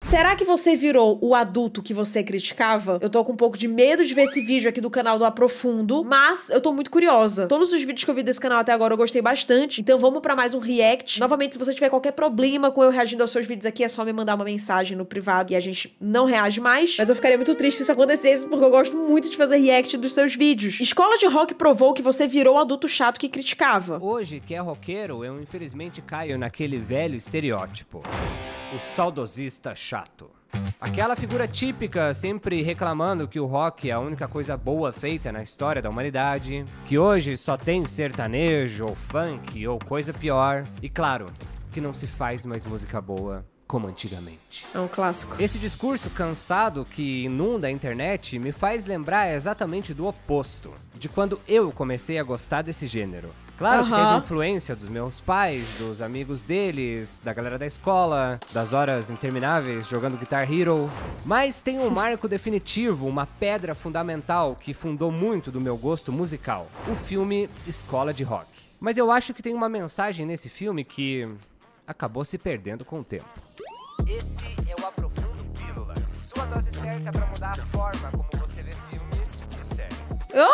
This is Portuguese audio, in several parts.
Será que você virou o adulto que você criticava? Eu tô com um pouco de medo de ver esse vídeo aqui do canal do Aprofundo, mas eu tô muito curiosa. Todos os vídeos que eu vi desse canal até agora eu gostei bastante, então vamos pra mais um react. Novamente, se você tiver qualquer problema com eu reagindo aos seus vídeos aqui, é só me mandar uma mensagem no privado e a gente não reage mais, mas eu ficaria muito triste se isso acontecesse, porque eu gosto muito de fazer react dos seus vídeos. Escola de Rock provou que você virou o adulto chato que criticava. Hoje, que é roqueiro, eu infelizmente caio naquele velho estereótipo. O saudosista chato. Aquela figura típica sempre reclamando que o rock é a única coisa boa feita na história da humanidade, que hoje só tem sertanejo ou funk ou coisa pior, e claro, que não se faz mais música boa como antigamente. É um clássico. Esse discurso cansado que inunda a internet me faz lembrar exatamente do oposto, de quando eu comecei a gostar desse gênero. Claro que teve influência dos meus pais, dos amigos deles, da galera da escola, das horas intermináveis jogando Guitar Hero. Mas tem um marco definitivo, uma pedra fundamental que fundou muito do meu gosto musical. O filme Escola de Rock. Mas eu acho que tem uma mensagem nesse filme que acabou se perdendo com o tempo. Esse é o Aprofundo Pílula. Sua dose certa pra mudar a forma como você vê filmes e séries.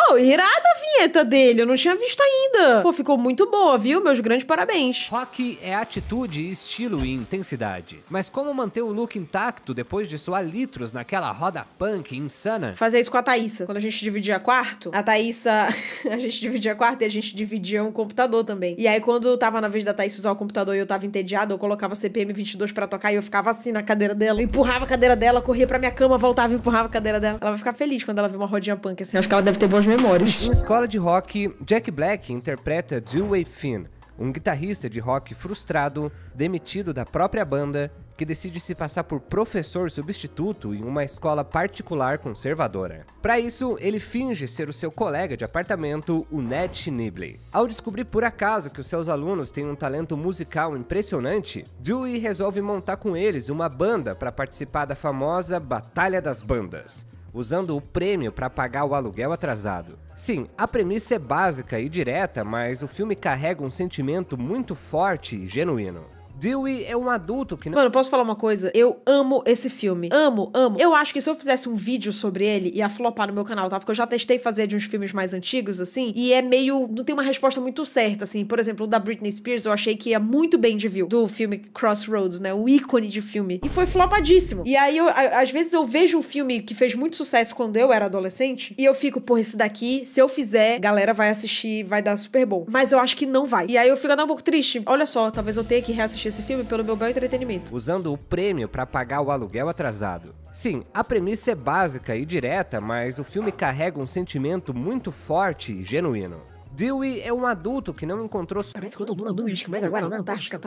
Oh, irada a vinheta dele, eu não tinha visto ainda. Pô, ficou muito boa, viu? Meus grandes parabéns. Rock é atitude, estilo e intensidade. Mas como manter o look intacto depois de suar litros naquela roda punk insana? Fazia isso com a Thaísa. Quando a gente dividia quarto, a Thaísa... a gente dividia quarto e a gente dividia um computador também. E aí, quando tava na vez da Thaísa usar o computador e eu tava entediada, eu colocava CPM 22 pra tocar e eu ficava assim na cadeira dela. Eu empurrava a cadeira dela, corria pra minha cama, voltava e empurrava a cadeira dela. Ela vai ficar feliz quando ela vê uma rodinha punk assim. Acho que ela deve ter boas memórias. Em Escola de Rock, Jack Black interpreta Dewey Finn, um guitarrista de rock frustrado, demitido da própria banda, que decide se passar por professor substituto em uma escola particular conservadora. Para isso, ele finge ser o seu colega de apartamento, o Ned Schneebly. Ao descobrir por acaso que os seus alunos têm um talento musical impressionante, Dewey resolve montar com eles uma banda para participar da famosa Batalha das Bandas, usando o prêmio para pagar o aluguel atrasado. Sim, a premissa é básica e direta, mas o filme carrega um sentimento muito forte e genuíno. Dewey é um adulto que não... Mano, posso falar uma coisa? Eu amo esse filme. Amo, amo. Eu acho que se eu fizesse um vídeo sobre ele, ia flopar no meu canal, tá? Porque eu já testei fazer de uns filmes mais antigos, assim, e é meio... não tem uma resposta muito certa, assim. Por exemplo, o da Britney Spears, eu achei que ia muito bem de view. Do filme Crossroads, né? O ícone de filme. E foi flopadíssimo. E aí, às vezes eu vejo um filme que fez muito sucesso quando eu era adolescente, e eu fico, pô, esse daqui, se eu fizer, galera vai assistir, vai dar super bom. Mas eu acho que não vai. E aí eu fico até um pouco triste. Olha só, talvez eu tenha que reassistir esse filme pelo meu bel entretenimento. Usando o prêmio para pagar o aluguel atrasado. Sim, a premissa é básica e direta, mas o filme carrega um sentimento muito forte e genuíno. Dewey é um adulto que não encontrou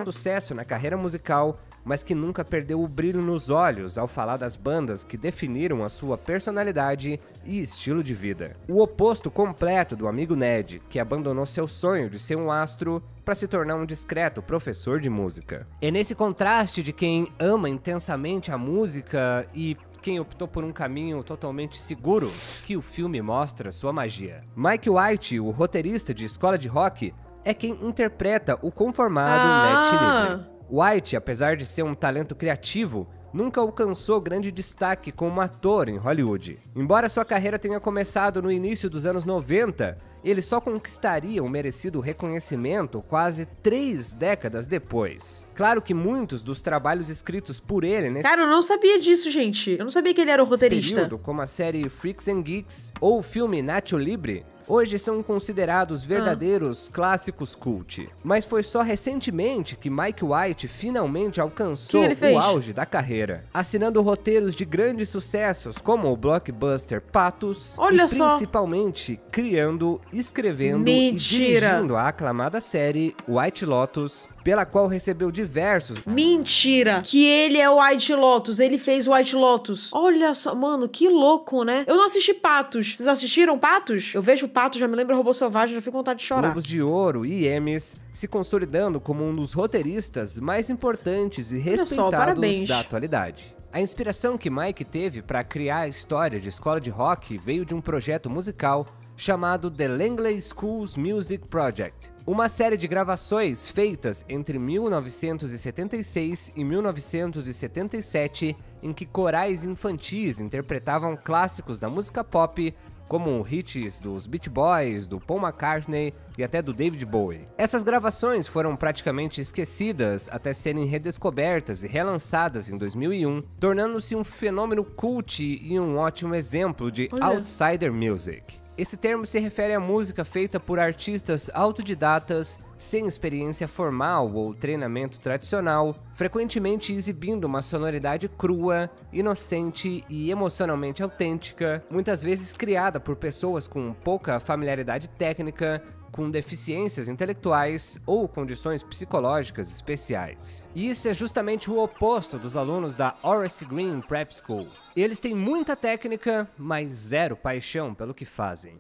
sucesso na carreira musical, mas que nunca perdeu o brilho nos olhos ao falar das bandas que definiram a sua personalidade e estilo de vida. O oposto completo do amigo Ned, que abandonou seu sonho de ser um astro para se tornar um discreto professor de música. É nesse contraste de quem ama intensamente a música e quem optou por um caminho totalmente seguro que o filme mostra sua magia. Mike White, o roteirista de Escola de Rock, é quem interpreta o conformado Ned Schneebly. White, apesar de ser um talento criativo, nunca alcançou grande destaque como ator em Hollywood. Embora sua carreira tenha começado no início dos anos 90, ele só conquistaria o merecido reconhecimento quase 3 décadas depois. Claro que muitos dos trabalhos escritos por ele nesse... Cara, eu não sabia disso, gente. Eu não sabia que ele era o roteirista. período, como a série Freaks and Geeks ou o filme Nacho Libre, hoje são considerados verdadeiros clássicos cult. Mas foi só recentemente que Mike White finalmente alcançou o auge da carreira, assinando roteiros de grandes sucessos como o blockbuster Patos, principalmente criando, escrevendo e dirigindo a aclamada série White Lotus, pela qual recebeu diversos... Mentira! Que ele é o White Lotus, ele fez o White Lotus. Olha só, mano, que louco, né? Eu não assisti Patos. Vocês assistiram Patos? Eu vejo Patos, já me lembra Robô Selvagem, já fico com vontade de chorar. Globos de Ouro e Emmys, se consolidando como um dos roteiristas mais importantes e respeitados da atualidade. A inspiração que Mike teve para criar a história de Escola de Rock veio de um projeto musical chamado The Langley Schools Music Project, uma série de gravações feitas entre 1976 e 1977 em que corais infantis interpretavam clássicos da música pop, como hits dos Beach Boys, do Paul McCartney e até do David Bowie. Essas gravações foram praticamente esquecidas até serem redescobertas e relançadas em 2001, tornando-se um fenômeno cult e um ótimo exemplo de outsider music. Esse termo se refere à música feita por artistas autodidatas, sem experiência formal ou treinamento tradicional, frequentemente exibindo uma sonoridade crua, inocente e emocionalmente autêntica, muitas vezes criada por pessoas com pouca familiaridade técnica, com deficiências intelectuais ou condições psicológicas especiais. E isso é justamente o oposto dos alunos da Horace Green Prep School. Eles têm muita técnica, mas zero paixão pelo que fazem.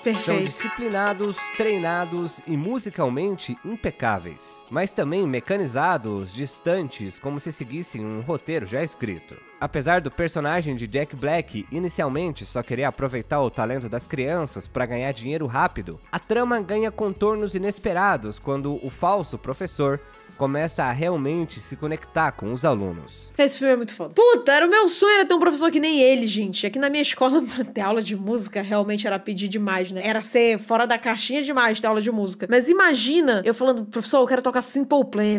Perfeito. São disciplinados, treinados e musicalmente impecáveis, mas também mecanizados, distantes, como se seguissem um roteiro já escrito. Apesar do personagem de Jack Black inicialmente só querer aproveitar o talento das crianças para ganhar dinheiro rápido, a trama ganha contornos inesperados quando o falso professor começa a realmente se conectar com os alunos. Esse filme é muito foda. Puta, era o meu sonho era ter um professor que nem ele, gente. Aqui na minha escola, ter aula de música realmente era pedir demais, né? Era ser fora da caixinha demais ter aula de música. Mas imagina eu falando, professor, eu quero tocar Simple Plan.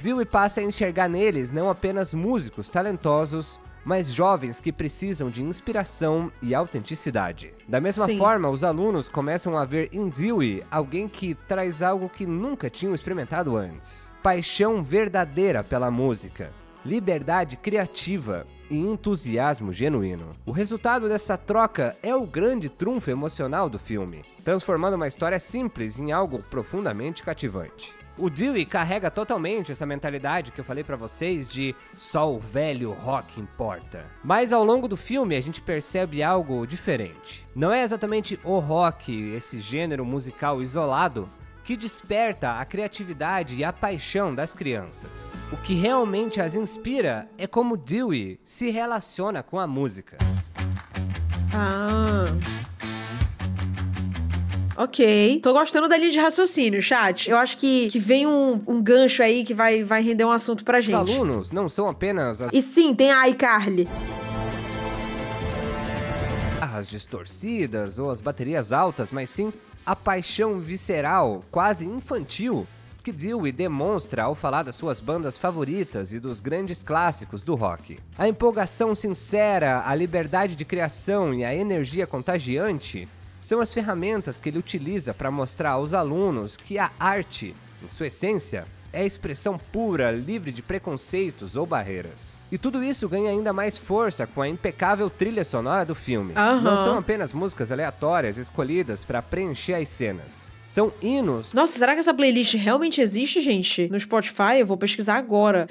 Dewey passa a enxergar neles não apenas músicos talentosos, mas jovens que precisam de inspiração e autenticidade. Da mesma forma, os alunos começam a ver em Dewey alguém que traz algo que nunca tinham experimentado antes. Paixão verdadeira pela música, liberdade criativa e entusiasmo genuíno. O resultado dessa troca é o grande trunfo emocional do filme, transformando uma história simples em algo profundamente cativante. O Dewey carrega totalmente essa mentalidade que eu falei pra vocês de só o velho rock importa. Mas ao longo do filme a gente percebe algo diferente. Não é exatamente o rock, esse gênero musical isolado, que desperta a criatividade e a paixão das crianças. O que realmente as inspira é como Dewey se relaciona com a música. Ok. Tô gostando da linha de raciocínio, chat. Eu acho que vem um gancho aí que vai render um assunto pra gente. Os alunos não são apenas as... E sim, tem a iCarly. As distorcidas ou as baterias altas, mas sim a paixão visceral, quase infantil, que Dewey demonstra ao falar das suas bandas favoritas e dos grandes clássicos do rock. A empolgação sincera, a liberdade de criação e a energia contagiante são as ferramentas que ele utiliza para mostrar aos alunos que a arte, em sua essência, é a expressão pura, livre de preconceitos ou barreiras. E tudo isso ganha ainda mais força com a impecável trilha sonora do filme. Não são apenas músicas aleatórias escolhidas para preencher as cenas. São hinos. Nossa, será que essa playlist realmente existe, gente? No Spotify? Eu vou pesquisar agora.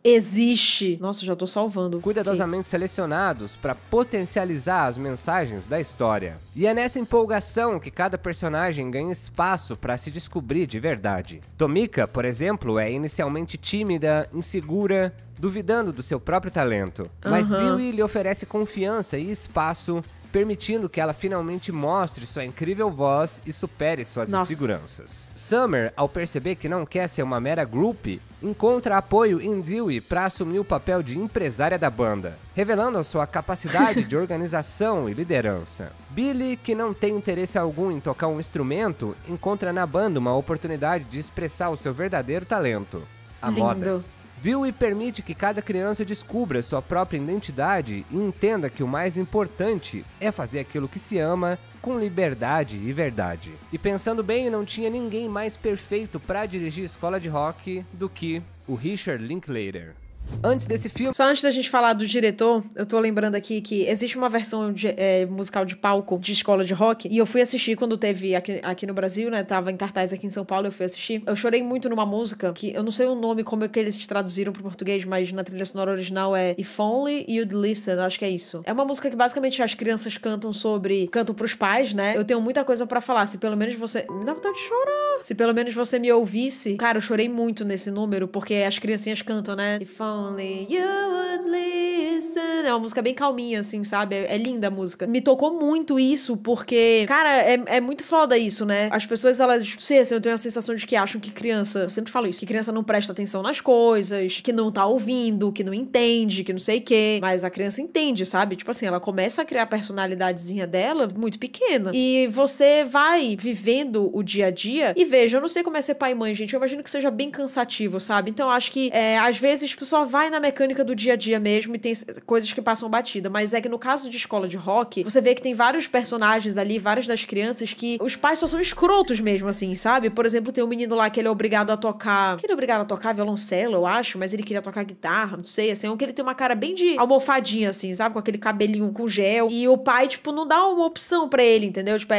Existe! Nossa, já tô salvando. Cuidadosamente selecionados para potencializar as mensagens da história. E é nessa empolgação que cada personagem ganha espaço para se descobrir de verdade. Tomika, por exemplo, é inicialmente tímida, insegura, duvidando do seu próprio talento. Mas Dewey lhe oferece confiança e espaço, permitindo que ela finalmente mostre sua incrível voz e supere suas inseguranças. Summer, ao perceber que não quer ser uma mera groupie, encontra apoio em Dewey para assumir o papel de empresária da banda, revelando a sua capacidade de organização e liderança. Billy, que não tem interesse algum em tocar um instrumento, encontra na banda uma oportunidade de expressar o seu verdadeiro talento, a moda. Dewey permite que cada criança descubra sua própria identidade e entenda que o mais importante é fazer aquilo que se ama com liberdade e verdade. E pensando bem, não tinha ninguém mais perfeito para dirigir escola de rock do que o Richard Linklater. Antes desse filme... Só antes da gente falar do diretor, eu tô lembrando aqui que existe uma versão musical de palco de escola de rock, e eu fui assistir quando teve aqui no Brasil, né? Tava em cartaz aqui em São Paulo, eu fui assistir. Eu chorei muito numa música, que eu não sei o nome, como é que eles traduziram pro português, mas na trilha sonora original é If Only You'd Listen, acho que é isso. É uma música que basicamente as crianças cantam pros pais, né? Eu tenho muita coisa pra falar, se pelo menos você... Me dá vontade de chorar. Se pelo menos você me ouvisse... Cara, eu chorei muito nesse número, porque as criancinhas cantam, né? If only you would listen. É uma música bem calminha, assim, sabe? É linda a música. Me tocou muito isso, porque, cara, é muito foda isso, né? As pessoas, elas, não sei, assim, eu tenho a sensação de que acham que criança, eu sempre falo isso, que criança não presta atenção nas coisas, que não tá ouvindo, que não entende, que não sei o quê. Mas a criança entende, sabe? Tipo assim, ela começa a criar a personalidadezinha dela muito pequena. E você vai vivendo o dia a dia e veja, eu não sei como é ser pai e mãe, gente, eu imagino que seja bem cansativo, sabe? Então eu acho que, às vezes, tu só vai na mecânica do dia a dia mesmo e tem coisas que passam batida, mas é que no caso de escola de rock, você vê que tem vários personagens ali, várias das crianças que os pais só são escrotos mesmo, assim, sabe? Por exemplo, tem um menino lá que ele é obrigado a tocar... Que ele é obrigado a tocar violoncelo, eu acho, mas ele queria tocar guitarra, não sei, assim, é um que ele tem uma cara bem de almofadinha, assim, sabe? Com aquele cabelinho com gel. E o pai, tipo, não dá uma opção pra ele, entendeu? Tipo,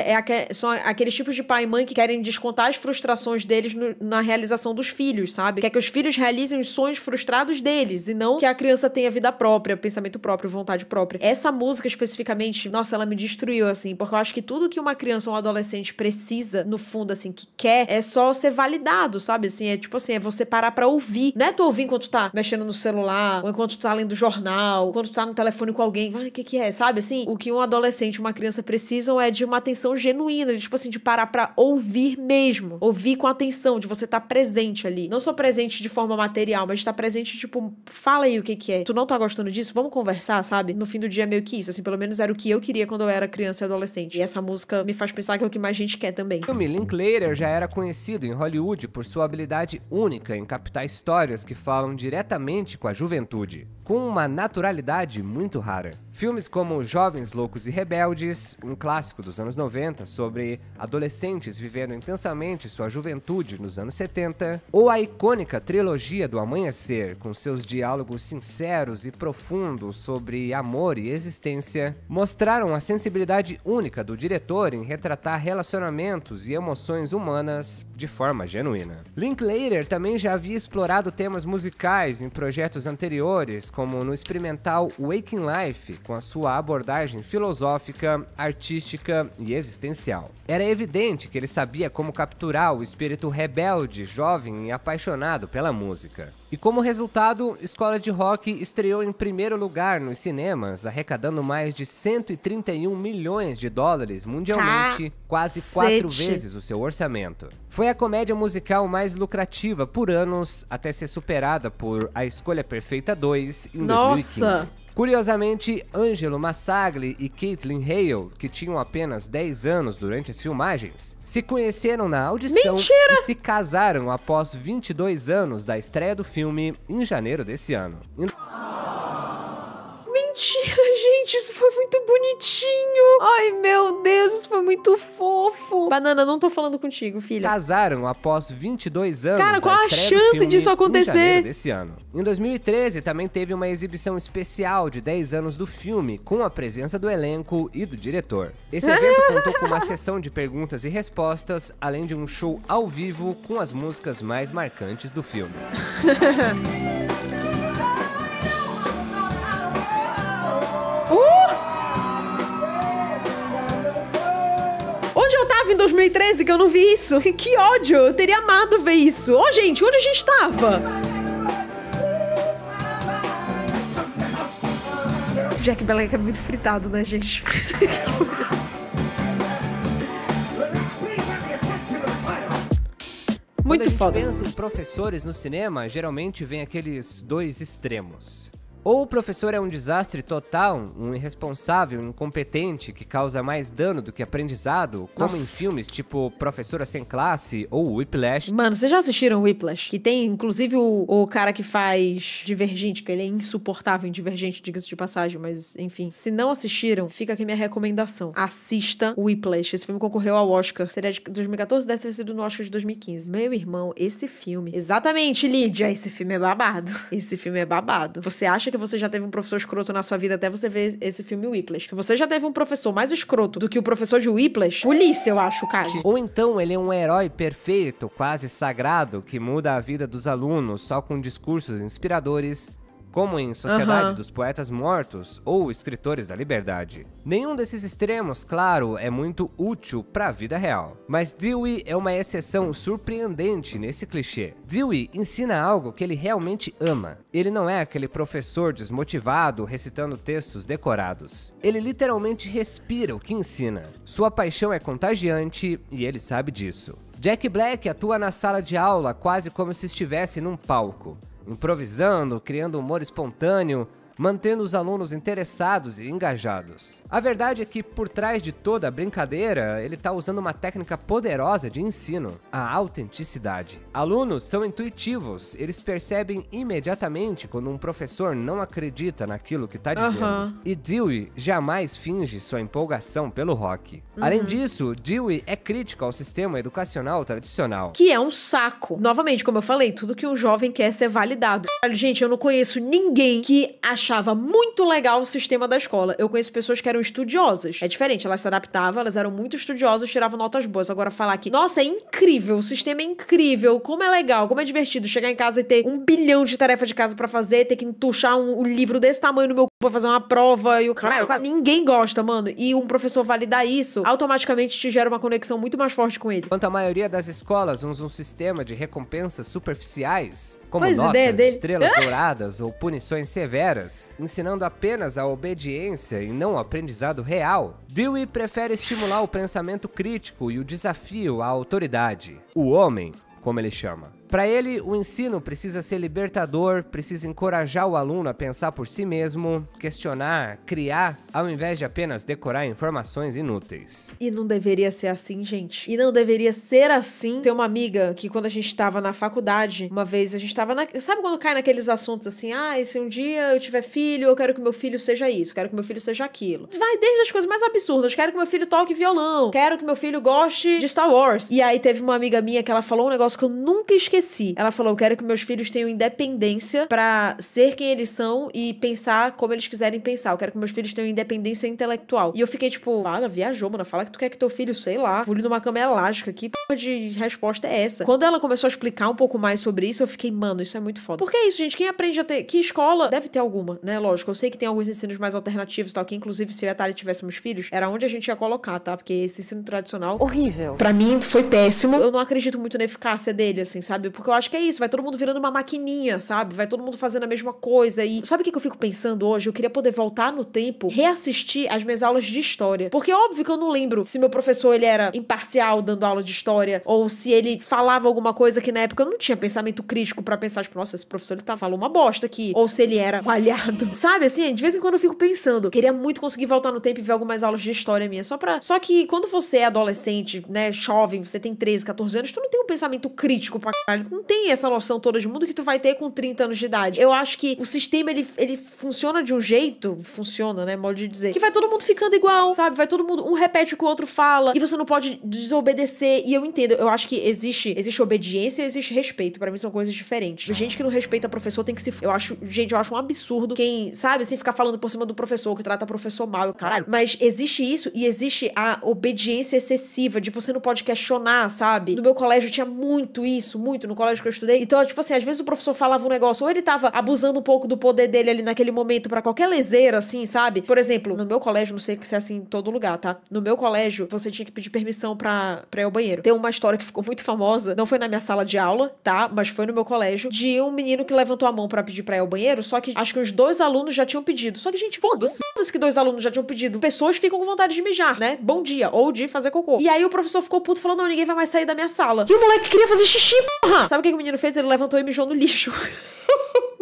são aqueles tipos de pai e mãe que querem descontar as frustrações deles na realização dos filhos, sabe? Quer que os filhos realizem os sonhos frustrados deles e não que a criança tenha vida própria, pensamento próprio, vontade própria. Essa música especificamente, nossa, ela me destruiu, assim, porque eu acho que tudo que uma criança ou um adolescente precisa, no fundo, assim, que quer, é só ser validado, sabe? Assim, é tipo assim, é você parar pra ouvir. Não é tu ouvir enquanto tu tá mexendo no celular, ou enquanto tu tá lendo jornal, enquanto tu tá no telefone com alguém, vai, o que é, sabe? Assim, o que um adolescente e uma criança precisam é de uma atenção genuína, de, tipo assim, de parar pra ouvir mesmo. Ouvir com atenção, de você tá presente ali. Não só presente de forma material, mas de tá presente, tipo, fala aí o que é. Tu não tá gostando disso? Vamos conversar, sabe? No fim do dia é meio que isso, assim, pelo menos era o que eu queria quando eu era criança e adolescente. E essa música me faz pensar que é o que mais gente quer também. O filme Linklater já era conhecido em Hollywood por sua habilidade única em captar histórias que falam diretamente com a juventude, com uma naturalidade muito rara. Filmes como Jovens Loucos e Rebeldes, um clássico dos anos 90 sobre adolescentes vivendo intensamente sua juventude nos anos 70, ou a icônica trilogia do Amanhecer, com seus diálogos sinceros e profundos sobre amor e existência, mostraram a sensibilidade única do diretor em retratar relacionamentos e emoções humanas de forma genuína. Linklater também já havia explorado temas musicais em projetos anteriores, como no experimental Waking Life, com a sua abordagem filosófica, artística e existencial. Era evidente que ele sabia como capturar o espírito rebelde, jovem e apaixonado pela música. E como resultado, Escola de Rock estreou em primeiro lugar nos cinemas, arrecadando mais de 131 milhões de dólares mundialmente, quase 4 vezes o seu orçamento. Foi a comédia musical mais lucrativa por anos, até ser superada por A Escolha Perfeita 2 em 2015. Curiosamente, Angelo Massagli e Caitlin Hale, que tinham apenas 10 anos durante as filmagens, se conheceram na audição e se casaram após 22 anos da estreia do filme em janeiro desse ano. Mentira, gente, isso foi muito bonitinho. Ai, meu Deus, isso foi muito fofo. Banana, não tô falando contigo, filha. Casaram após 22 anos. Cara, qual a chance disso acontecer? Em janeiro desse ano. Em 2013, também teve uma exibição especial de 10 anos do filme, com a presença do elenco e do diretor. Esse evento contou com uma sessão de perguntas e respostas, além de um show ao vivo com as músicas mais marcantes do filme. Onde eu tava em 2013 que eu não vi isso? Que ódio! Eu teria amado ver isso. Ô, gente, onde a gente tava? Jack Black é muito fritado, né, gente? Muito foda. Quando a gente pensa em professores no cinema, geralmente vem aqueles dois extremos. Ou o professor é um desastre total, um irresponsável, incompetente, que causa mais dano do que aprendizado, como em filmes tipo Professora Sem Classe ou Whiplash. Mano, vocês já assistiram Whiplash? Que tem, inclusive, o cara que faz Divergente, que ele é insuportável em Divergente, diga-se de passagem, mas, enfim. Se não assistiram, fica aqui minha recomendação. Assista Whiplash. Esse filme concorreu ao Oscar. Seria de 2014, deve ter sido no Oscar de 2015. Meu irmão, esse filme... Exatamente, Lídia, esse filme é babado. Esse filme é babado. Você acha que você já teve um professor escroto na sua vida até você ver esse filme Whiplash. Se você já teve um professor mais escroto do que o professor de Whiplash, polícia, eu acho, cara. Ou então ele é um herói perfeito, quase sagrado, que muda a vida dos alunos só com discursos inspiradores, como em Sociedade dos Poetas Mortos ou Escritores da Liberdade. Nenhum desses extremos, claro, é muito útil para a vida real. Mas Dewey é uma exceção surpreendente nesse clichê. Dewey ensina algo que ele realmente ama. Ele não é aquele professor desmotivado recitando textos decorados. Ele literalmente respira o que ensina. Sua paixão é contagiante e ele sabe disso. Jack Black atua na sala de aula quase como se estivesse num palco, improvisando, criando humor espontâneo, mantendo os alunos interessados e engajados. A verdade é que, por trás de toda a brincadeira, ele está usando uma técnica poderosa de ensino, a autenticidade. Alunos são intuitivos, eles percebem imediatamente quando um professor não acredita naquilo que está dizendo. E Dewey jamais finge sua empolgação pelo rock. Além disso, Dewey é crítico ao sistema educacional tradicional. Que é um saco. Novamente, como eu falei, tudo que um jovem quer é ser validado. Gente, eu não conheço ninguém que achava muito legal o sistema da escola. Eu conheço pessoas que eram estudiosas. É diferente, elas se adaptavam, elas eram muito estudiosas, tiravam notas boas. Agora falar que, nossa, é incrível, o sistema é incrível, como é legal, como é divertido chegar em casa e ter 1 bilhão de tarefas de casa pra fazer, ter que entuchar um livro desse tamanho no meu pra fazer uma prova e o caralho, ninguém gosta, mano. E um professor validar isso, automaticamente te gera uma conexão muito mais forte com ele. Enquanto a maioria das escolas usa um sistema de recompensas superficiais, como Pois notas, estrelas douradas ou punições severas, ensinando apenas a obediência e não o aprendizado real, Dewey prefere estimular o pensamento crítico e o desafio à autoridade, o homem, como ele chama. Para ele, o ensino precisa ser libertador, precisa encorajar o aluno a pensar por si mesmo, questionar, criar, ao invés de apenas decorar informações inúteis. E não deveria ser assim, gente. E não deveria ser assim. Tem uma amiga que quando a gente tava na faculdade, uma vez a gente tava Sabe quando cai naqueles assuntos assim, se um dia eu tiver filho, eu quero que meu filho seja isso, quero que meu filho seja aquilo. Vai desde as coisas mais absurdas, quero que meu filho toque violão, quero que meu filho goste de Star Wars. E aí teve uma amiga minha que ela falou um negócio que eu nunca esqueci. Ela falou, eu quero que meus filhos tenham independência pra ser quem eles são e pensar como eles quiserem pensar. Eu quero que meus filhos tenham independência intelectual. E eu fiquei tipo, fala, viajou, mano. Fala que tu quer que teu filho, sei lá, pule numa cama elástica. Que porra de resposta é essa? Quando ela começou a explicar um pouco mais sobre isso, eu fiquei, mano, isso é muito foda. Porque é isso, gente. Quem aprende a ter... Que escola? Deve ter alguma, né? Lógico. Eu sei que tem alguns ensinos mais alternativos e tal, que inclusive se eu e a Thalia tivéssemos filhos, era onde a gente ia colocar, tá? Porque esse ensino tradicional... horrível. Pra mim, foi péssimo. Eu não acredito muito na eficácia dele, assim, sabe? Porque eu acho que é isso. Vai todo mundo virando uma maquininha, sabe? Vai todo mundo fazendo a mesma coisa. E sabe o que eu fico pensando hoje? Eu queria poder voltar no tempo, reassistir as minhas aulas de história. Porque é óbvio que eu não lembro se meu professor, ele era imparcial dando aula de história, ou se ele falava alguma coisa que na época eu não tinha pensamento crítico pra pensar, tipo, nossa, esse professor, ele falou uma bosta aqui. Ou se ele era malhado. Sabe, assim, de vez em quando eu fico pensando, queria muito conseguir voltar no tempo e ver algumas aulas de história minha, Só que quando você é adolescente, né, jovem, você tem 13, 14 anos, tu não tem um pensamento crítico pra caralho, tu não tem essa noção toda de mundo que tu vai ter com 30 anos de idade. Eu acho que o sistema, ele funciona de um jeito, funciona, né, modo de dizer, que vai todo mundo ficando igual, sabe? Vai todo mundo, um repete o que o outro fala, e você não pode desobedecer, e eu entendo, eu acho que existe obediência e existe respeito, pra mim são coisas diferentes. Gente que não respeita professor tem que se... eu acho um absurdo quem, sabe, assim, ficar falando por cima do professor, que trata o professor mal, caralho. Mas existe isso, e existe a obediência excessiva, de você não pode questionar, sabe? No meu colégio tinha muito isso, muito, no colégio que eu estudei. Então, tipo assim, às vezes o professor falava um negócio, ou ele tava abusando um pouco do poder dele ali naquele momento pra qualquer leseira, assim, sabe? Por exemplo, no meu colégio, não sei se é assim em todo lugar, tá? No meu colégio, você tinha que pedir permissão pra ir ao banheiro. Tem uma história que ficou muito famosa, não foi na minha sala de aula, tá? Mas foi no meu colégio, de um menino que levantou a mão pra pedir pra ir ao banheiro, só que acho que os 2 alunos já tinham pedido. Só que, gente, foda-se que 2 alunos já tinham pedido. Pessoas ficam com vontade de mijar, né? Bom dia. Ou de fazer cocô. E aí o professor ficou puto, falou, não, ninguém vai mais sair da minha sala. E o moleque queria fazer xixi, porra! Sabe o que o menino fez? Ele levantou e mijou no lixo.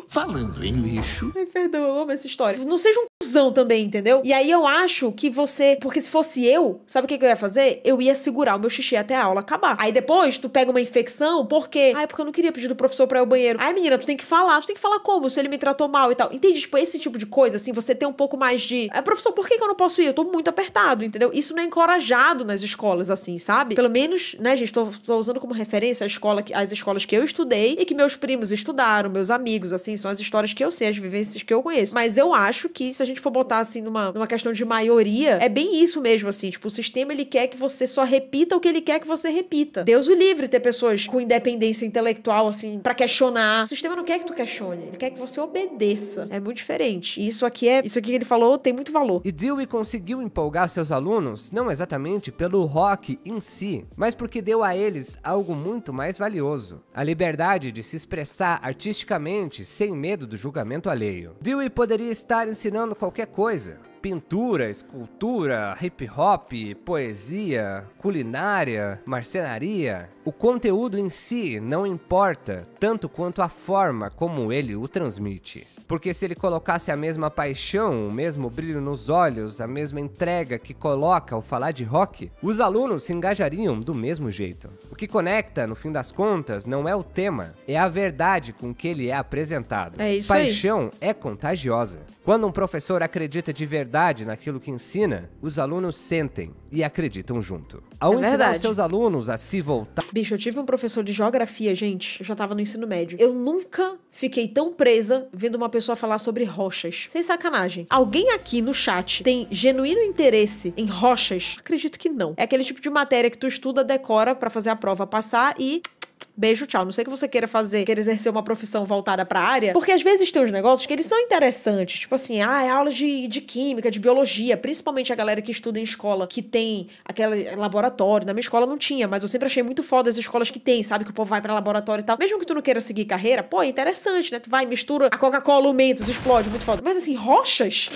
Falando em lixo... Ai, perdão, eu amo essa história. Não seja um cuzão também, entendeu? E aí eu acho que você... Porque se fosse eu, sabe o que eu ia fazer? Eu ia segurar o meu xixi até a aula acabar. Aí depois, tu pega uma infecção, por quê? Porque eu não queria pedir do professor pra ir ao banheiro. Ai, menina, tu tem que falar. Tu tem que falar como? Se ele me tratou mal e tal. Entende? Tipo, esse tipo de coisa, assim, você tem um pouco mais de... Professor, por que eu não posso ir? Eu tô muito apertado, entendeu? Isso não é encorajado nas escolas, assim, sabe? Pelo menos, né, gente, tô usando como referência as escolas que eu estudei e que meus primos estudaram, meus amigos, assim, são as histórias que eu sei, as vivências que eu conheço. Mas eu acho que se a gente for botar, assim, numa questão de maioria, é bem isso mesmo, assim. Tipo, o sistema, ele quer que você só repita o que ele quer que você repita. Deus o livre ter pessoas com independência intelectual, assim, pra questionar. O sistema não quer que tu questione, ele quer que você obedeça. É muito diferente. E isso aqui que ele falou tem muito valor. E Dewey conseguiu empolgar seus alunos, não exatamente pelo rock em si, mas porque deu a eles algo muito mais valioso: a liberdade de se expressar artisticamente sem medo do julgamento alheio. Dewey poderia estar ensinando qualquer coisa: pintura, escultura, hip hop, poesia, culinária, marcenaria. O conteúdo em si não importa, tanto quanto a forma como ele o transmite. Porque se ele colocasse a mesma paixão, o mesmo brilho nos olhos, a mesma entrega que coloca ao falar de rock, os alunos se engajariam do mesmo jeito. O que conecta, no fim das contas, não é o tema, é a verdade com que ele é apresentado. É isso aí. Paixão é contagiosa. Quando um professor acredita de verdade naquilo que ensina, os alunos sentem e acreditam junto. Ao ensinar os seus alunos a se voltar... Bicho, eu tive um professor de geografia, gente. Eu já tava no ensino médio. Eu nunca fiquei tão presa vendo uma pessoa falar sobre rochas. Sem sacanagem. Alguém aqui no chat tem genuíno interesse em rochas? Acredito que não. É aquele tipo de matéria que tu estuda, decora pra fazer a prova passar e... beijo, tchau. Não sei que você queira exercer uma profissão voltada pra área, porque às vezes tem uns negócios que eles são interessantes, tipo assim, é aula de química, de biologia, principalmente a galera que estuda em escola, que tem aquele laboratório. Na minha escola não tinha, mas eu sempre achei muito foda as escolas que tem, sabe? Que o povo vai pra laboratório e tal. Mesmo que tu não queira seguir carreira, pô, é interessante, né? Tu vai, mistura a Coca-Cola, o Mentos, explode, muito foda. Mas assim, rochas...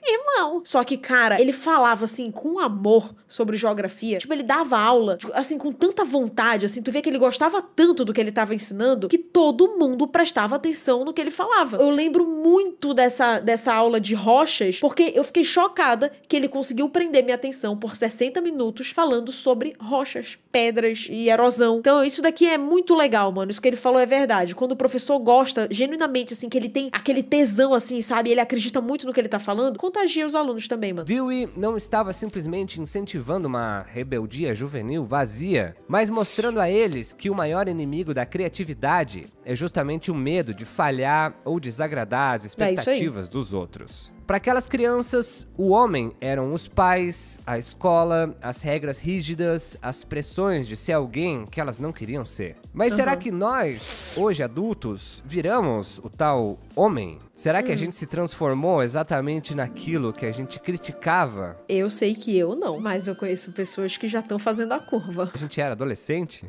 irmão. Só que, cara, ele falava, assim, com amor sobre geografia. Tipo, ele dava aula, assim, com tanta vontade, assim. Tu vê que ele gostava tanto do que ele tava ensinando que todo mundo prestava atenção no que ele falava. Eu lembro muito dessa aula de rochas, porque eu fiquei chocada que ele conseguiu prender minha atenção por 60 minutos falando sobre rochas, pedras e erosão. Então, isso daqui é muito legal, mano. Isso que ele falou é verdade. Quando o professor gosta, genuinamente, assim, que ele tem aquele tesão, assim, sabe? Ele acredita muito no que ele tá falando, contagia os alunos também, mano. Dewey não estava simplesmente incentivando uma rebeldia juvenil vazia, mas mostrando a eles que o maior inimigo da criatividade é justamente o medo de falhar ou desagradar as expectativas dos outros. Para aquelas crianças, o homem eram os pais, a escola, as regras rígidas, as pressões de ser alguém que elas não queriam ser. Mas será que nós, hoje adultos, viramos o tal homem? Será que a gente se transformou exatamente naquilo que a gente criticava? Eu sei que eu não, mas eu conheço pessoas que já estão fazendo a curva. A gente era adolescente?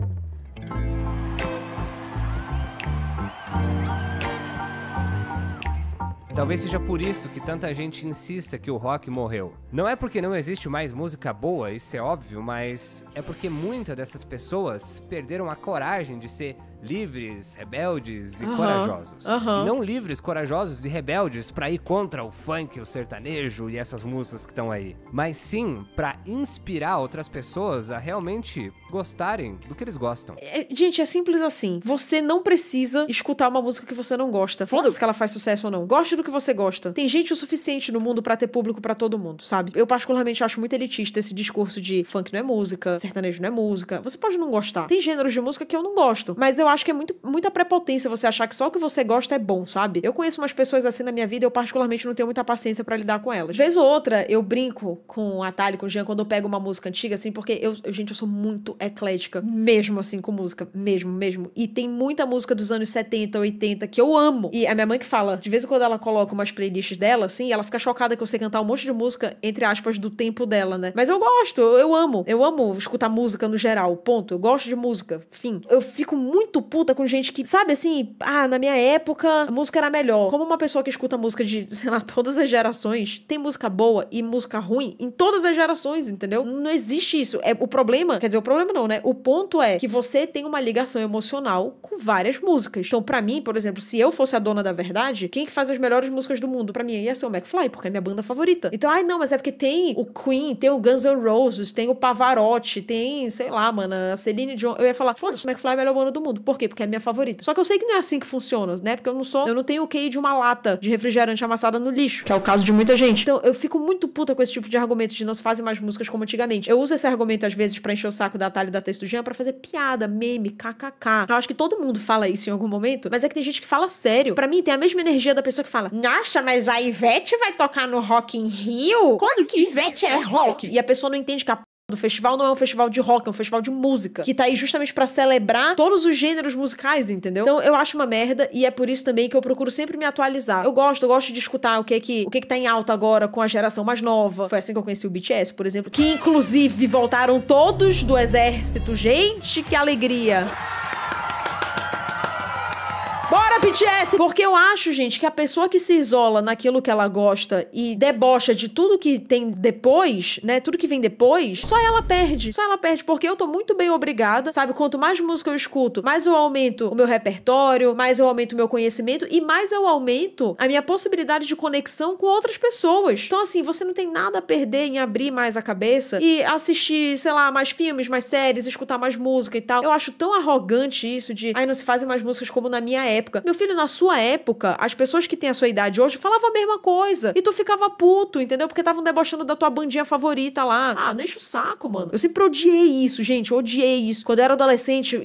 Talvez seja por isso que tanta gente insista que o rock morreu. Não é porque não existe mais música boa, isso é óbvio, mas é porque muitas dessas pessoas perderam a coragem de ser livres, rebeldes e corajosos. E não livres, corajosos e rebeldes pra ir contra o funk, o sertanejo e essas músicas que estão aí. Mas sim pra inspirar outras pessoas a realmente gostarem do que eles gostam. Gente, é simples assim. Você não precisa escutar uma música que você não gosta. Foda-se que ela faz sucesso ou não. Goste do que você gosta. Tem gente o suficiente no mundo pra ter público pra todo mundo, sabe? Eu particularmente acho muito elitista esse discurso de funk não é música, sertanejo não é música. Você pode não gostar. Tem gêneros de música que eu não gosto, mas eu acho que é muita prepotência você achar que só o que você gosta é bom, sabe? Eu conheço umas pessoas assim na minha vida e eu particularmente não tenho muita paciência pra lidar com elas. De vez ou outra, eu brinco com a Thalia, com o Jean, quando eu pego uma música antiga, assim, porque eu sou muito eclética, mesmo assim, com música, mesmo. E tem muita música dos anos 70, 80 que eu amo. E a minha mãe que fala, de vez em quando ela coloca umas playlists dela, assim, ela fica chocada que eu sei cantar um monte de música, entre aspas, do tempo dela, né? Mas eu gosto, eu amo escutar música no geral, ponto. Eu gosto de música, fim. Eu fico muito puta com gente que, sabe assim, na minha época a música era melhor. Como uma pessoa que escuta música de, sei lá, todas as gerações, tem música boa e música ruim em todas as gerações, entendeu? Não existe isso. O problema, quer dizer, o problema não, né? O ponto é que você tem uma ligação emocional com várias músicas. Então, pra mim, por exemplo, se eu fosse a dona da verdade, quem que faz as melhores músicas do mundo? Pra mim ia ser o McFly, porque é minha banda favorita. Então, não, mas é porque tem o Queen, tem o Guns N' Roses, tem o Pavarotti, tem, sei lá, mano, a Celine Dion. Eu ia falar, foda-se, o McFly é a melhor banda do mundo. Por quê? Porque é a minha favorita. Só que eu sei que não é assim que funciona, né? Porque eu não tenho o QI de uma lata de refrigerante amassada no lixo, que é o caso de muita gente. Então, eu fico muito puta com esse tipo de argumento de não se fazem mais músicas como antigamente. Eu uso esse argumento, às vezes, pra encher o saco da Thalia e da Texto Jean pra fazer piada, meme, kkk. Eu acho que todo mundo fala isso em algum momento, mas é que tem gente que fala sério. Pra mim, tem a mesma energia da pessoa que fala, nossa, mas a Ivete vai tocar no Rock in Rio? Quando que Ivete é rock? E a pessoa não entende que a do festival não é um festival de rock, é um festival de música, que tá aí justamente pra celebrar todos os gêneros musicais, entendeu? Então eu acho uma merda e é por isso também que eu procuro sempre me atualizar. Eu gosto de escutar o que tá em alta agora com a geração mais nova. Foi assim que eu conheci o BTS, por exemplo, que inclusive voltaram todos do exército. Gente, que alegria! Bora, BTS! Porque eu acho, gente, que a pessoa que se isola naquilo que ela gosta e debocha de tudo que tem depois, né? Tudo que vem depois, só ela perde. Só ela perde, porque eu tô muito bem obrigada, sabe? Quanto mais música eu escuto, mais eu aumento o meu repertório, mais eu aumento o meu conhecimento e mais eu aumento a minha possibilidade de conexão com outras pessoas. Então, assim, você não tem nada a perder em abrir mais a cabeça e assistir, sei lá, mais filmes, mais séries, escutar mais música e tal. Eu acho tão arrogante isso de, não se fazem mais músicas como na minha época. Meu filho, na sua época, as pessoas que têm a sua idade hoje falavam a mesma coisa. E tu ficava puto, entendeu? Porque estavam debochando da tua bandinha favorita lá. Não enche o saco, mano. Eu sempre odiei isso, gente. Odiei isso. Quando eu era adolescente,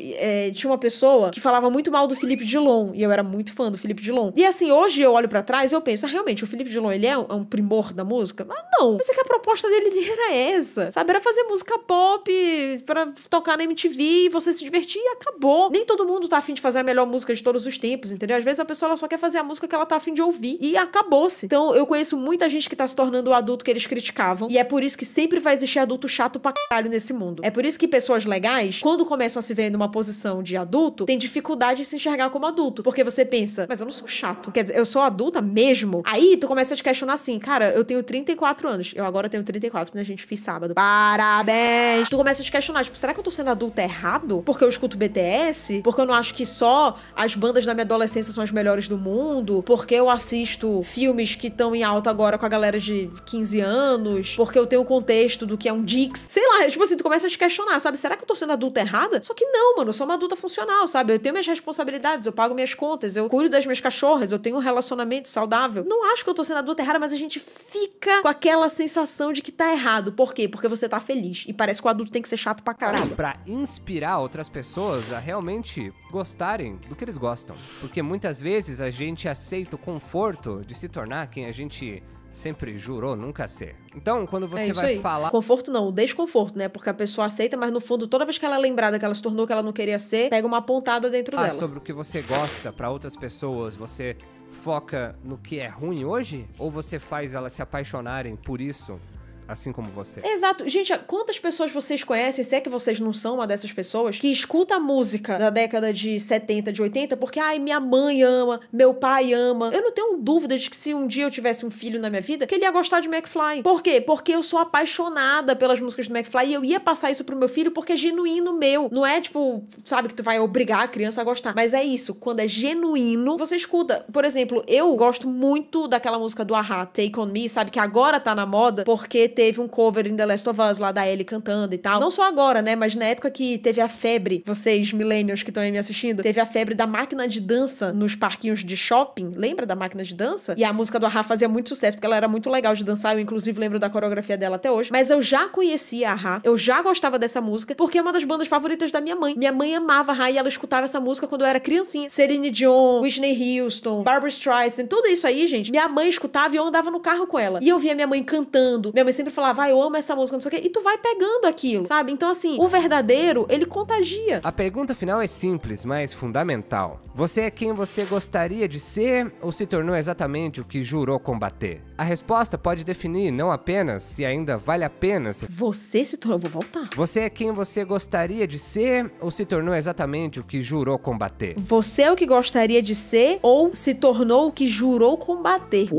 tinha uma pessoa que falava muito mal do Felipe Dilon. E eu era muito fã do Felipe Dilon. E assim, hoje eu olho pra trás e eu penso, realmente, o Felipe Dilon, ele é um primor da música? Mas não. Mas é que a proposta dele nem era essa. Sabe? Era fazer música pop pra tocar na MTV e você se divertir e acabou. Nem todo mundo tá afim de fazer a melhor música de todos os tempos, entendeu? Às vezes a pessoa ela só quer fazer a música que ela tá afim de ouvir e acabou-se. Então eu conheço muita gente que tá se tornando o adulto que eles criticavam e é por isso que sempre vai existir adulto chato pra caralho nesse mundo. É por isso que pessoas legais, quando começam a se ver numa posição de adulto, tem dificuldade em se enxergar como adulto, porque você pensa, mas eu não sou chato, quer dizer, eu sou adulta mesmo? Aí tu começa a te questionar assim, cara, eu tenho 34 anos, eu agora tenho 34, quando a gente fiz sábado. Parabéns! Tu começa a te questionar, tipo, será que eu tô sendo adulta errado? Porque eu escuto BTS? Porque eu não acho que só as bandas da minha adolescência são as melhores do mundo, porque eu assisto filmes que estão em alta agora com a galera de 15 anos, porque eu tenho o contexto do que é um Dix, sei lá, tipo assim, tu começa a te questionar, sabe, será que eu tô sendo adulta errada? Só que não, mano, eu sou uma adulta funcional, sabe, eu tenho minhas responsabilidades, eu pago minhas contas, eu cuido das minhas cachorras, eu tenho um relacionamento saudável. Não acho que eu tô sendo adulta errada, mas a gente fica com aquela sensação de que tá errado. Por quê? Porque você tá feliz, e parece que o adulto tem que ser chato pra caralho. Pra inspirar outras pessoas a realmente gostarem do que eles gostam. Porque muitas vezes a gente aceita o conforto de se tornar quem a gente sempre jurou nunca ser. Então, quando você vai falar... Conforto não, o desconforto, né? Porque a pessoa aceita, mas no fundo, toda vez que ela é lembrada que ela se tornou o que ela não queria ser, pega uma pontada dentro dela. Sobre o que você gosta pra outras pessoas, você foca no que é ruim hoje? Ou você faz elas se apaixonarem por isso? Assim como você. Exato. Gente, quantas pessoas vocês conhecem, se é que vocês não são uma dessas pessoas, que escuta a música da década de 70, de 80, porque, minha mãe ama, meu pai ama. Eu não tenho dúvida de que se um dia eu tivesse um filho na minha vida, que ele ia gostar de McFly. Por quê? Porque eu sou apaixonada pelas músicas do McFly e eu ia passar isso pro meu filho porque é genuíno meu. Não é, tipo, sabe, que tu vai obrigar a criança a gostar. Mas é isso. Quando é genuíno, você escuta. Por exemplo, eu gosto muito daquela música do A-ha, Take On Me, sabe, que agora tá na moda porque teve um cover em The Last of Us lá da Ellie cantando e tal. Não só agora, né? Mas na época que teve a febre, vocês millennials que estão aí me assistindo, teve a febre da máquina de dança nos parquinhos de shopping. Lembra da máquina de dança? E a música do A-ha fazia muito sucesso, porque ela era muito legal de dançar. Eu, inclusive, lembro da coreografia dela até hoje. Mas eu já conhecia a A-ha, eu já gostava dessa música, porque é uma das bandas favoritas da minha mãe. Minha mãe amava a A-ha e ela escutava essa música quando eu era criancinha. Celine Dion, Whitney Houston, Barbra Streisand, tudo isso aí, gente. Minha mãe escutava e eu andava no carro com ela. E eu via minha mãe cantando. Minha mãe sempre falava, eu amo essa música, não sei o quê. E tu vai pegando aquilo, sabe? Então, assim, o verdadeiro, ele contagia. A pergunta final é simples, mas fundamental. Você é quem você gostaria de ser ou se tornou exatamente o que jurou combater? A resposta pode definir não apenas se ainda vale a pena ser... Você se tornou... Vou voltar. Você é quem você gostaria de ser ou se tornou exatamente o que jurou combater? Você é o que gostaria de ser ou se tornou o que jurou combater?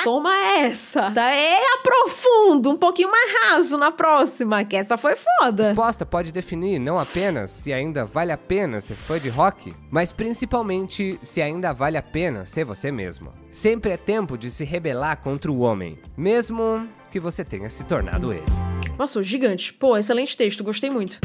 Toma essa. Aprofunda um pouquinho mais raso na próxima, que essa foi foda. A resposta pode definir não apenas se ainda vale a pena ser fã de rock, mas principalmente se ainda vale a pena ser você mesmo. Sempre é tempo de se rebelar contra o homem, mesmo que você tenha se tornado ele. Nossa, gigante. Pô, excelente texto, gostei muito.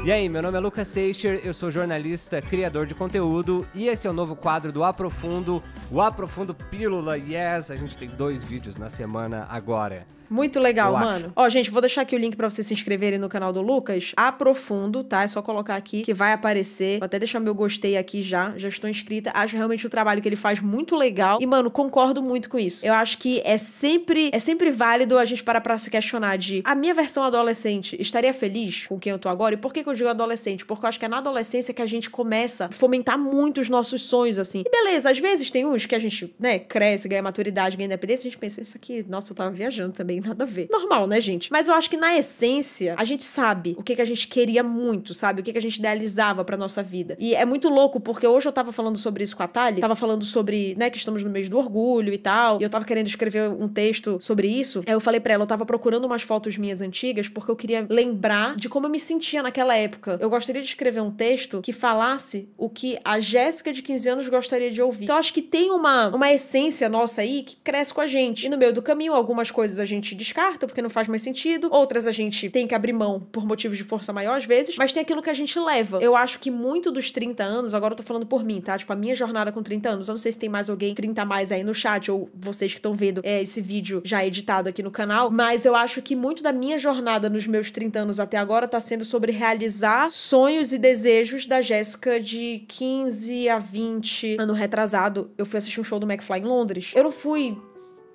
E E aí, meu nome é Lucas Seixer, eu sou jornalista, criador de conteúdo e esse é o novo quadro do Aprofundo, o Aprofundo Pílula, yes! A gente tem 2 vídeos na semana agora. Muito legal, Eu mano. Ó, gente, vou deixar aqui o link pra vocês se inscreverem no canal do Lucas. Aprofundo, tá? É só colocar aqui que vai aparecer. Vou até deixar meu gostei aqui já. Já estou inscrita. Acho realmente o trabalho que ele faz muito legal. E, mano, concordo muito com isso. Eu acho que é sempre válido a gente parar pra se questionar de a minha versão adolescente estaria feliz com quem eu tô agora? E por que eu digo adolescente? Porque eu acho que é na adolescência que a gente começa a fomentar muito os nossos sonhos, assim. E beleza, às vezes tem uns que a gente, né, cresce, ganha maturidade, ganha independência, a gente pensa, isso aqui, nossa, eu tava viajando também. Nada a ver. Normal, né, gente? Mas eu acho que na essência, a gente sabe o que a gente queria muito, sabe? O que a gente idealizava pra nossa vida. E é muito louco, porque hoje eu tava falando sobre isso com a Thali, tava falando sobre, né, que estamos no mês do orgulho e tal, e eu tava querendo escrever um texto sobre isso. Aí eu falei pra ela, eu tava procurando umas fotos minhas antigas, porque eu queria lembrar de como eu me sentia naquela época. Eu gostaria de escrever um texto que falasse o que a Jéssica de 15 anos gostaria de ouvir. Então eu acho que tem uma essência nossa aí que cresce com a gente. E no meio do caminho, algumas coisas a gente descarta, porque não faz mais sentido. Outras a gente tem que abrir mão por motivos de força maior, às vezes. Mas tem aquilo que a gente leva. Eu acho que muito dos 30 anos, agora eu tô falando por mim, tá? Tipo, a minha jornada com 30 anos. Eu não sei se tem mais alguém 30 a mais aí no chat, ou vocês que estão vendo esse vídeo já editado aqui no canal. Mas eu acho que muito da minha jornada nos meus 30 anos até agora tá sendo sobre realizar sonhos e desejos da Jéssica de 15 a 20. Ano retrasado, eu fui assistir um show do McFly em Londres. Eu não fui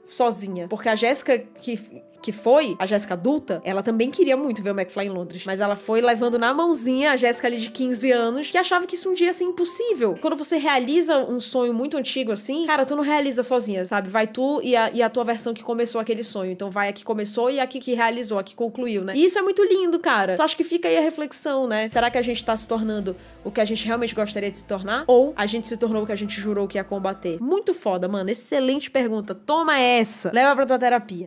sozinha, porque a Jéssica que foi, a Jéssica adulta, ela também queria muito ver o McFly em Londres. Mas ela foi levando na mãozinha a Jéssica ali de 15 anos, que achava que isso um dia ia ser impossível. Quando você realiza um sonho muito antigo assim, cara, tu não realiza sozinha, sabe? Vai tu e a tua versão que começou aquele sonho. Então vai a que começou e a que realizou, a que concluiu, né? E isso é muito lindo, cara. Então acho que fica aí a reflexão, né? Será que a gente tá se tornando o que a gente realmente gostaria de se tornar? Ou a gente se tornou o que a gente jurou que ia combater? Muito foda, mano. Excelente pergunta. Toma essa. Leva pra tua terapia.